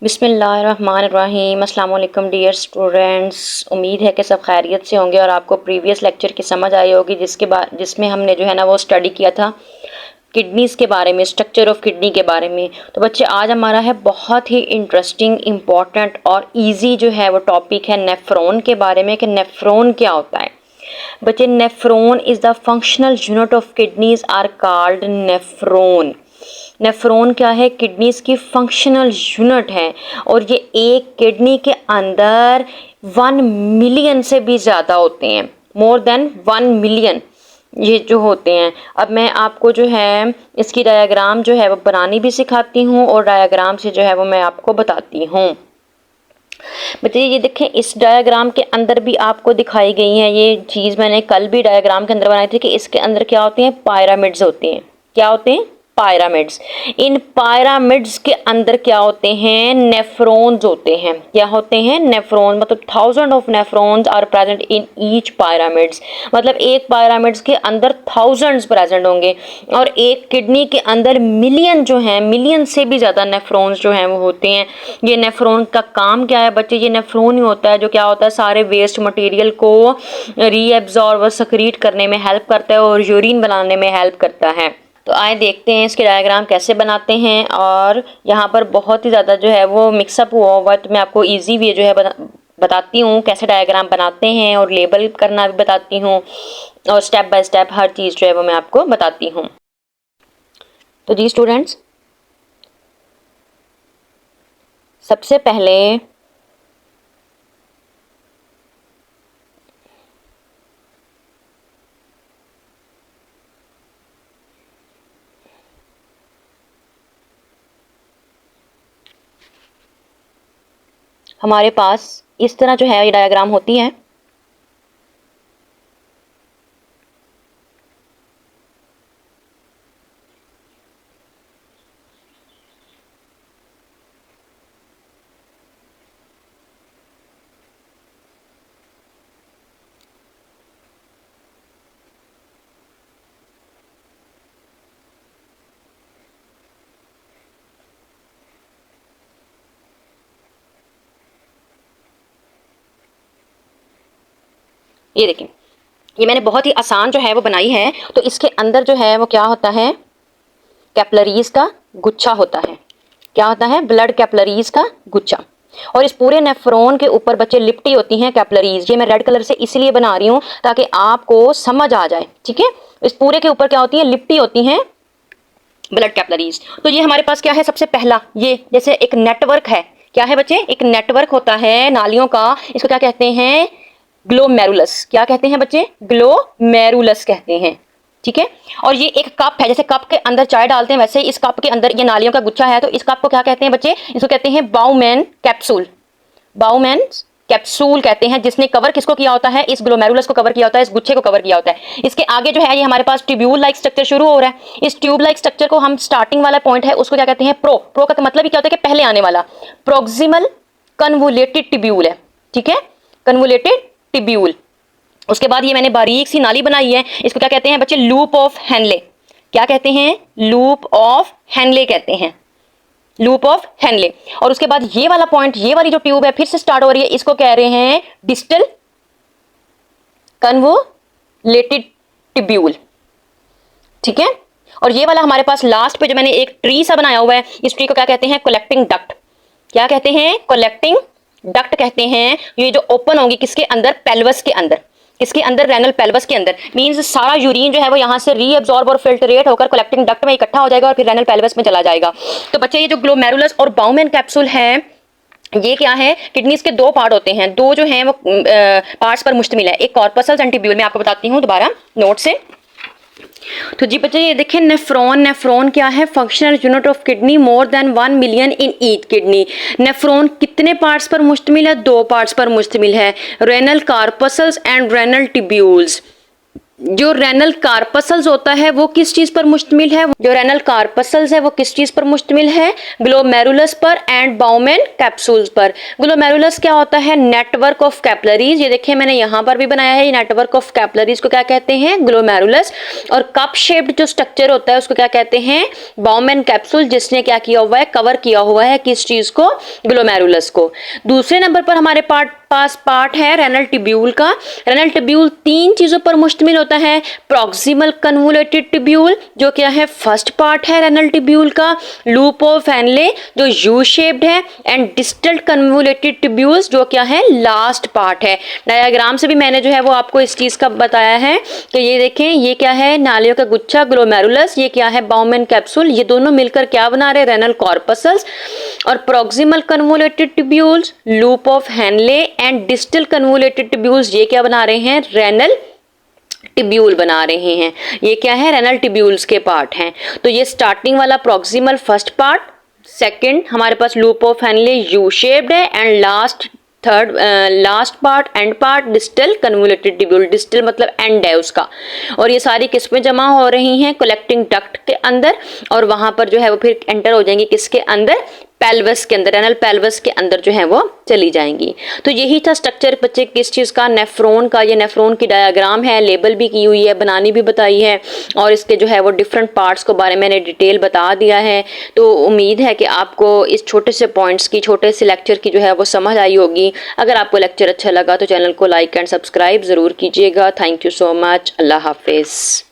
बिस्मिल्लाहिर्रहमानिर्रहीम। अस्सलाम वालेकुम डियर स्टूडेंट्स। उम्मीद है कि सब खैरियत से होंगे और आपको प्रीवियस लेक्चर की समझ आई होगी जिसमें हमने जो है ना वो स्टडी किया था किडनीज़ के बारे में, स्ट्रक्चर ऑफ किडनी के बारे में। तो बच्चे आज हमारा है बहुत ही इंटरेस्टिंग, इम्पॉर्टेंट और ईजी जो है वो टॉपिक है नेफ्रॉन के बारे में कि नेफ्रॉन क्या होता है। बच्चे nephron is the functional unit of kidneys are called nephron. Nephron क्या है? किडनीज की फंक्शनल यूनिट है और ये एक किडनी के अंदर 1 मिलियन से भी ज़्यादा होते हैं, मोर देन 1 मिलियन ये जो होते हैं। अब मैं आपको जो है इसकी डायग्राम जो है वो बनानी भी सिखाती हूँ और डायग्राम से जो है वो मैं आपको बताती हूँ। बच्चे ये देखें, इस डायग्राम के अंदर भी आपको दिखाई गई है ये चीज़। मैंने कल भी डायग्राम के अंदर बनाई थी कि इसके अंदर क्या होते हैं? पायरामिड्स होते हैं। क्या होते हैं? पायरामिड्स। इन पायरामिड्स के अंदर क्या होते हैं? नेफ्रॉन्स होते हैं। क्या होते हैं? नेफ्रॉन। मतलब 1000 of nephrons are present in each pyramids. मतलब एक पायरामिड्स के अंदर थाउजेंड्स प्रेजेंट होंगे और एक किडनी के अंदर मिलियन जो हैं, मिलियन से भी ज़्यादा नेफ्रॉन्स जो हैं वो होते हैं। ये नेफ्रॉन का काम क्या है बच्चे? ये नेफ्रॉन ही होता है जो क्या होता है, सारे वेस्ट मटेरियल को रीएब्जॉर्ब और सक्रीट करने में हेल्प करता है और यूरिन बनाने में हेल्प करता है। तो आए देखते हैं इसके डायग्राम कैसे बनाते हैं। और यहाँ पर बहुत ही ज़्यादा जो है वो मिक्सअप हुआ हुआ है, तो मैं आपको ईजी वे जो है बताती हूँ कैसे डायग्राम बनाते हैं और लेबल करना भी बताती हूँ और स्टेप बाय स्टेप हर चीज़ जो है वो मैं आपको बताती हूँ। तो जी स्टूडेंट्स, सबसे पहले हमारे पास इस तरह जो है ये डायग्राम होती है। ये देखें, ये मैंने बहुत ही आसान जो है वो बनाई है। तो इसके अंदर जो है वो क्या होता है? कैपलरीज का गुच्छा होता है। क्या होता है? ब्लड कैपलरीज का गुच्छा। और इस पूरे नेफ्रॉन के ऊपर बच्चे लिपटी होती हैं कैपलरीज। ये मैं रेड कलर से इसलिए बना रही हूँ ताकि आपको समझ आ जाए, ठीक है। इस पूरे के ऊपर क्या होती है? लिपटी होती हैं ब्लड कैपलरीज। तो ये हमारे पास क्या है? सबसे पहला ये जैसे एक नेटवर्क है। क्या है बच्चे? एक नेटवर्क होता है नालियों का। इसको क्या कहते हैं? ग्लोमेरुलस। क्या कहते हैं बच्चे? ग्लोमेरुलस कहते हैं, ठीक है। और ये एक कप है, जैसे कप के अंदर चाय डालते हैं वैसे इस कप के अंदर ये नालियों का गुच्छा है। तो इस कप को क्या कहते हैं बच्चे? इसको कहते हैं बाउमैन कैप्सूल। बाउमैन कैप्सूल कहते हैं, जिसने कवर किसको किया होता है? इस ग्लोमेरुलस को कवर किया होता है, इस गुच्छे को कवर किया होता है। इसके आगे जो है ये हमारे पास ट्यूब्यूल लाइक स्ट्रक्चर शुरू हो रहा है। इस ट्यूब लाइक स्ट्रक्चर को हम स्टार्टिंग वाला पॉइंट है उसको क्या कहते हैं? प्रो का मतलब ही क्या होता है कि पहले आने वाला। प्रोक्सिमल कन्वोलेटेड ट्यूब्यूल है, ठीक है, कन्वोलेटेड ट्यूब्यूल। उसके बाद ये मैंने बारीक सी नाली बनाई है, इसको क्या कहते हैं बच्चे? Loop of Henley. क्या कहते हैं? लूप ऑफ हेनले कहते हैं, लूप ऑफ हेनले। और उसके बाद ये वाला पॉइंट, ये वाली जो ट्यूब है फिर से स्टार्ट हो रही है, इसको कह रहे हैं डिस्टल कन्वोलेटेड ट्यूब्यूल, ठीक है। और ये वाला हमारे पास लास्ट पे जो मैंने एक ट्री सा बनाया हुआ है, इस ट्री को क्या कहते हैं? Collecting duct. क्या कहते हैं? कलेक्टिंग डक्ट कहते हैं। ये जो ओपन होगी किसके अंदर? पेल्वस के अंदर। इसके अंदर रेनल पेल्वस के अंदर मींस सारा यूरिन जो है वो यहाँ से रीअब्सॉर्ब और फिल्ट्रेट होकर कलेक्टिंग डक्ट में इकट्ठा हो जाएगा और फिर रेनल पेल्वस में चला जाएगा। तो बच्चे ये जो ग्लोमेरुलस और बाउमैन कैप्सूल है, ये क्या है? किडनीज के दो पार्ट होते हैं, दो जो हैं वो पार्ट्स पर मुश्तमिल है। एक कॉर्पसल्स एंड ट्यूब्यूल। मैं आपको बताती हूँ दोबारा नोट से। तो जी बच्चे ये देखिए, नेफ्रॉन। नेफ्रॉन क्या है? Functional unit of kidney, more than 1 million in each kidney. Nephron कितने पार्ट्स पर मुश्तमिल है? दो पार्ट्स पर मुश्तमिल है, renal corpuscles and renal tubules. जो रेनल कार्पसल्स होता है वो किस चीज पर मुश्तमिल है, जो रेनल कार्पसल्स है वो किस चीज पर मुश्तमिल है, ग्लोमेरुलस पर एंड बाउमेन कैप्सूल्स पर। ग्लोमेरुलस क्या होता है, नेटवर्क ऑफ कैपिलरीज, ये देखिए मैंने यहाँ पर भी बनाया है, ये नेटवर्क ऑफ कैपिलरीज को क्या कहते हैं, ग्लोमेरुलस। और कप शेप्ड जो स्ट्रक्चर होता है उसको क्या कहते हैं, बाउमेन कैप्सूल, जिसने क्या किया हुआ है, कवर किया हुआ है किस चीज को, ग्लोमेरुलस को। दूसरे नंबर पर हमारे पार्ट है रेनल ट्यूब्यूल का। रेनल ट्यूब्यूल तीन चीजों पर मुश्तमिल होता है, प्रॉक्सिमल कन्वोल्यूटेड ट्यूब्यूल जो क्या है फर्स्ट पार्ट है रेनल ट्यूब्यूल का, लूप ऑफ हेनले जो यू शेप्ड है, एंड डिस्टल कन्वोल्यूटेड ट्यूब्यूल्स जो क्या है लास्ट पार्ट है। डायग्राम से भी मैंने जो है वो आपको इस चीज का बताया है कि ये देखें, ये क्या है, नालियों का गुच्छा ग्लोमेरुलस, ये क्या है बाउमेन कैप्सूल, ये दोनों मिलकर क्या बना रहे, रेनल कॉर्पसल्स। और proximal convoluted tubules, loop of Henley and distal convoluted tubules, ये क्या बना रहे हैं, रेनल ट्यूब्यूल बना रहे हैं। ये क्या है, रेनल ट्यूब्यूल्स के पार्ट हैं। तो ये स्टार्टिंग वाला प्रॉक्सिमल फर्स्ट पार्ट, सेकंड हमारे पास loop of Henle U shaped है, and last part end part distal convoluted tubule, distal मतलब एंड है उसका। और ये सारी किस्में जमा हो रही हैं कलेक्टिंग डक्ट के अंदर, और वहां पर जो है वो फिर एंटर हो जाएंगी किसके अंदर, पेल्वस के अंदर, रेनल पेल्वस के अंदर जो है वो चली जाएंगी। तो यही था स्ट्रक्चर बच्चे किस चीज़ का, नेफ्रॉन का। ये नेफ्रॉन की डायग्राम है, लेबल भी की हुई है, बनानी भी बताई है, और इसके जो है वो डिफरेंट पार्ट्स को बारे में मैंने डिटेल बता दिया है। तो उम्मीद है कि आपको इस छोटे से पॉइंट्स की, छोटे से लेक्चर की जो है वो समझ आई होगी। अगर आपको लेक्चर अच्छा लगा तो चैनल को लाइक एंड सब्सक्राइब ज़रूर कीजिएगा। Thank you so much. अल्लाह हाफिज़।